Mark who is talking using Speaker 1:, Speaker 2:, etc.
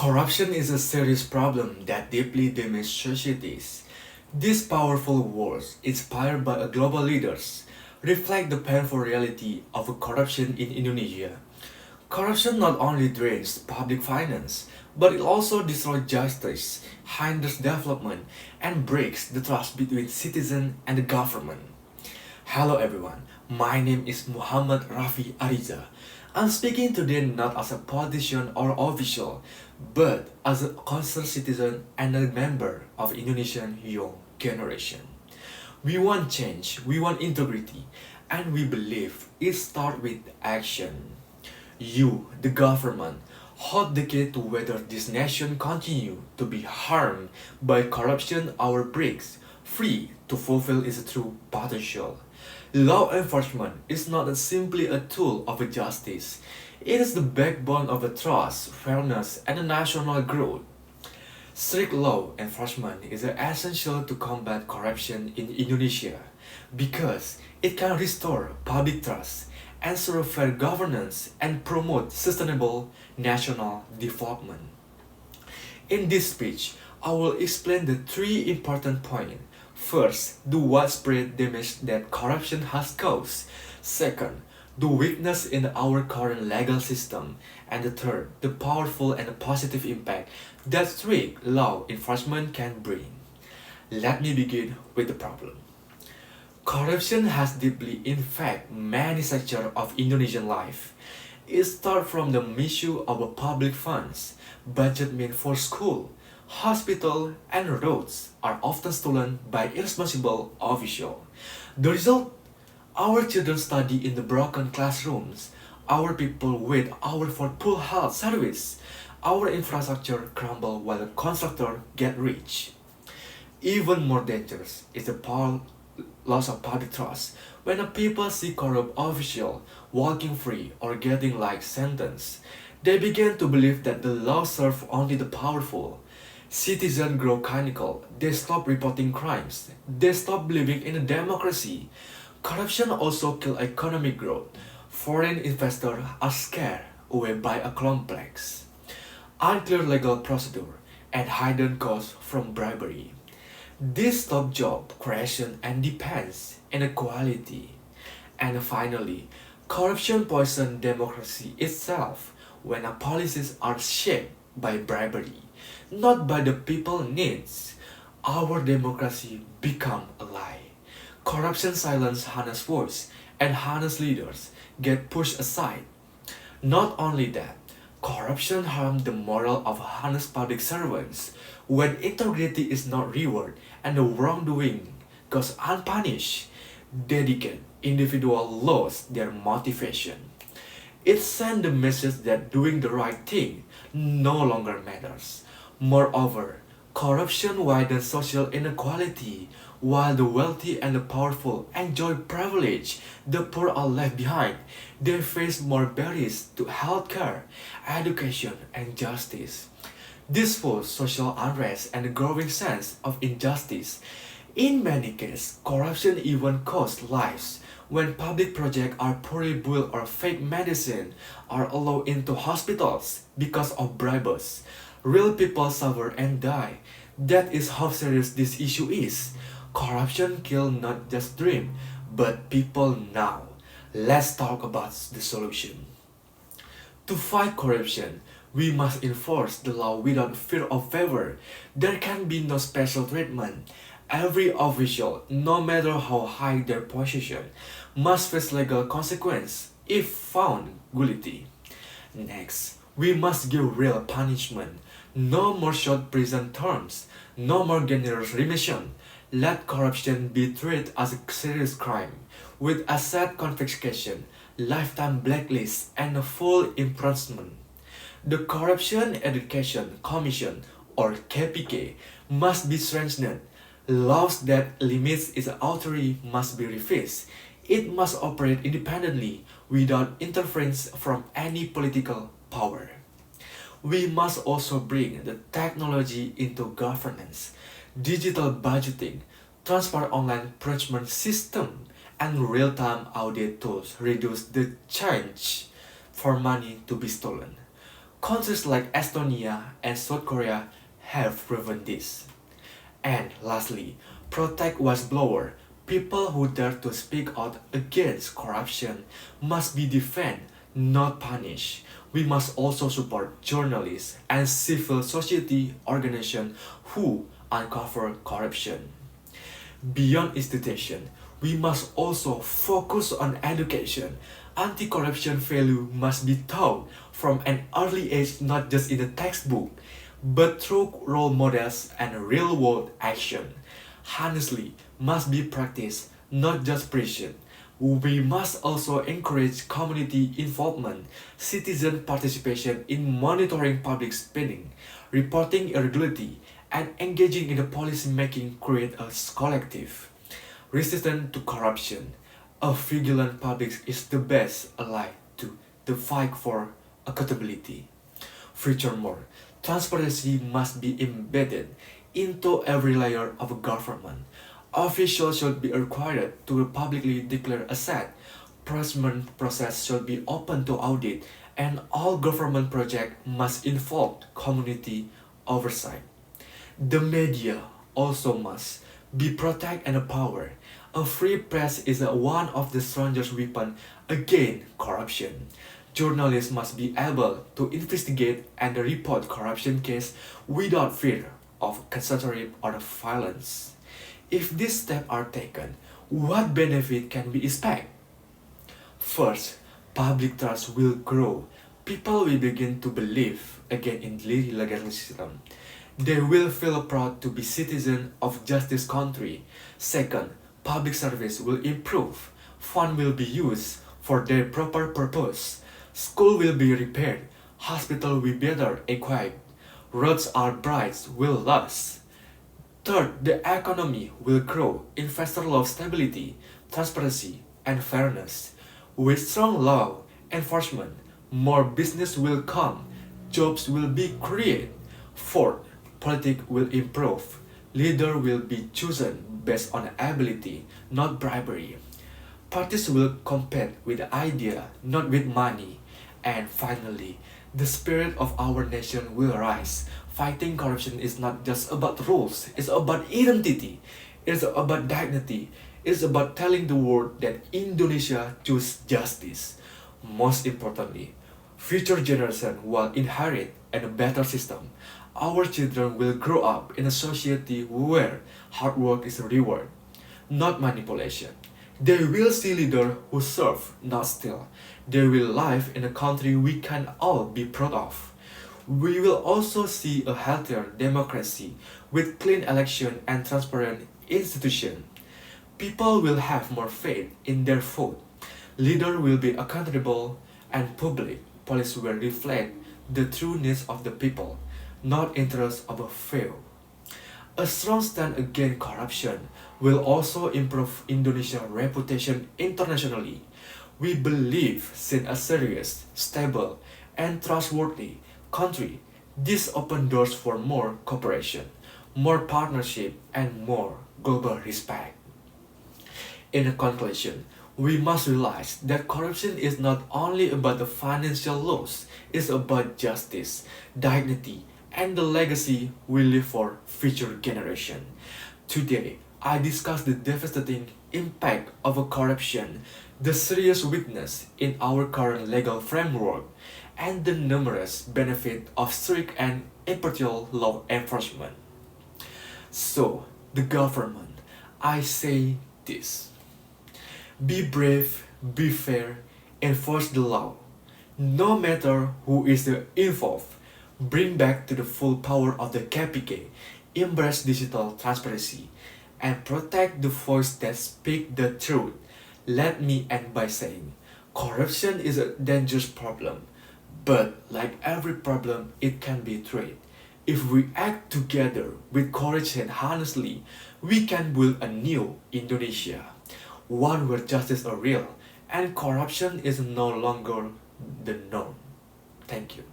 Speaker 1: Corruption is a serious problem that deeply damages societies. These powerful wars, inspired by global leaders, reflect the painful reality of corruption in Indonesia. Corruption not only drains public finance, but it also destroys justice, hinders development, and breaks the trust between citizen and the government. Hello everyone, my name is Muhammad Rafi Ariza. I'm speaking today not as a politician or official, but as a concerned citizen and a member of Indonesian young generation. We want change, we want integrity, and we believe it starts with action. You, the government, hold the key to whether this nation continue to be harmed by corruption or breaks free to fulfill its true potential. Law enforcement is not simply a tool of justice. It is the backbone of a trust, fairness, and a national growth. Strict law enforcement is essential to combat corruption in Indonesia because it can restore public trust, ensure fair governance, and promote sustainable national development. In this speech, I will explain the three important points. First, the widespread damage that corruption has caused. Second, the weakness in our current legal system. And the third, the powerful and positive impact that strict law enforcement can bring. Let me begin with the problem. Corruption has deeply infected many sectors of Indonesian life. It starts from the misuse of public funds. Budget meant for school, hospital, and roads are often stolen by irresponsible officials. The result, our children study in the broken classrooms, our people wait hours for poor health service, our infrastructure crumble while the contractor get rich. Even more dangerous is the loss of public trust. When a people see corrupt official walking free or getting like sentence, they begin to believe that the law serves only the powerful. Citizens grow cynical. They stop reporting crimes. They stop believing in a democracy. Corruption also kills economic growth. Foreign investors are scared away by a complex, unclear legal procedure and hidden costs from bribery. This stop job creation and depends inequality. And finally, corruption poisons democracy itself when our policies are shaped by bribery, not by the people needs. Our democracy become a lie. Corruption silence honest voice and honest leaders get pushed aside. Not only that, corruption harms the moral of honest public servants. When integrity is not rewarded and the wrongdoing goes unpunished, dedicated individual lose their motivation. It sends the message that doing the right thing no longer matters. Moreover, corruption widens social inequality. While the wealthy and the powerful enjoy privilege, the poor are left behind. They face more barriers to healthcare, education, and justice. This fuels social unrest and a growing sense of injustice. In many cases, corruption even costs lives. When public projects are poorly built or fake medicine are allowed into hospitals because of bribes, real people suffer and die. That is how serious this issue is. Corruption kills not just dreams, but people now. Let's talk about the solution. To fight corruption, we must enforce the law without fear of favor. There can be no special treatment. Every official, no matter how high their position, must face legal consequence if found guilty. Next, we must give real punishment. No more short prison terms, no more generous remission. Let corruption be treated as a serious crime, with asset confiscation, lifetime blacklist, and a full imprisonment. The Corruption Education Commission, or KPK, must be strengthened. Laws that limits its authority must be revised. It must operate independently without interference from any political power. We must also bring the technology into governance. Digital budgeting, transparent online procurement system, and real-time audit tools reduce the chance for money to be stolen. Countries like Estonia and South Korea have proven this. And lastly, protect whistleblowers. People who dare to speak out against corruption must be defended, not punished. We must also support journalists and civil society organizations who uncover corruption. Beyond institution, we must also focus on education. Anti-corruption value must be taught from an early age, not just in the textbook, but through role models and real-world action. Honestly, must be practiced, not just preached. We must also encourage community involvement, citizen participation in monitoring public spending, reporting irregularity, and engaging in the policy making create a collective resistant to corruption. A vigilant public is the best ally to the fight for accountability. Furthermore, transparency must be embedded into every layer of government. Officials should be required to publicly declare asset. Procurement process should be open to audit, and all government projects must involve community oversight. The media also must be protected and empowered. A free press is one of the strongest weapons against corruption. Journalists must be able to investigate and report corruption cases without fear of censorship or violence. If these steps are taken, what benefit can we expect? First, public trust will grow. People will begin to believe again in the legal system. They will feel proud to be citizens of justice country. Second, public service will improve. Funds will be used for their proper purpose. School will be repaired. Hospital will be better equipped. Roads are bright will last. Third, the economy will grow. Investors love stability, transparency, and fairness. With strong law enforcement, more business will come. Jobs will be created. Fourth, politics will improve. Leader will be chosen based on ability, not bribery. Parties will compete with idea, not with money. And finally, the spirit of our nation will rise. Fighting corruption is not just about rules, it's about identity, it's about dignity, it's about telling the world that Indonesia chooses justice. Most importantly, future generations will inherit a better system. Our children will grow up in a society where hard work is rewarded, not manipulation. They will see leaders who serve, not steal. They will live in a country we can all be proud of. We will also see a healthier democracy with clean election and transparent institutions. People will have more faith in their vote. Leaders will be accountable, and public policy will reflect the true needs of the people, not interests of a few. A strong stand against corruption will also improve Indonesia's reputation internationally. We believe seen a serious, stable, and trustworthy country. This opens doors for more cooperation, more partnership, and more global respect. In conclusion, we must realize that corruption is not only about the financial loss, it's about justice, dignity, and the legacy we leave for future generations. Today, I discussed the devastating impact of corruption, the serious weakness in our current legal framework, and the numerous benefits of strict and impartial law enforcement. So, the government, I say this. Be brave, be fair, enforce the law. No matter who is involved, bring back to the full power of the KPK, embrace digital transparency, and protect the voice that speak the truth. Let me end by saying, corruption is a dangerous problem, but like every problem, it can be treated. If we act together with courage and honestly, we can build a new Indonesia, one where justice is real and corruption is no longer the norm. Thank you.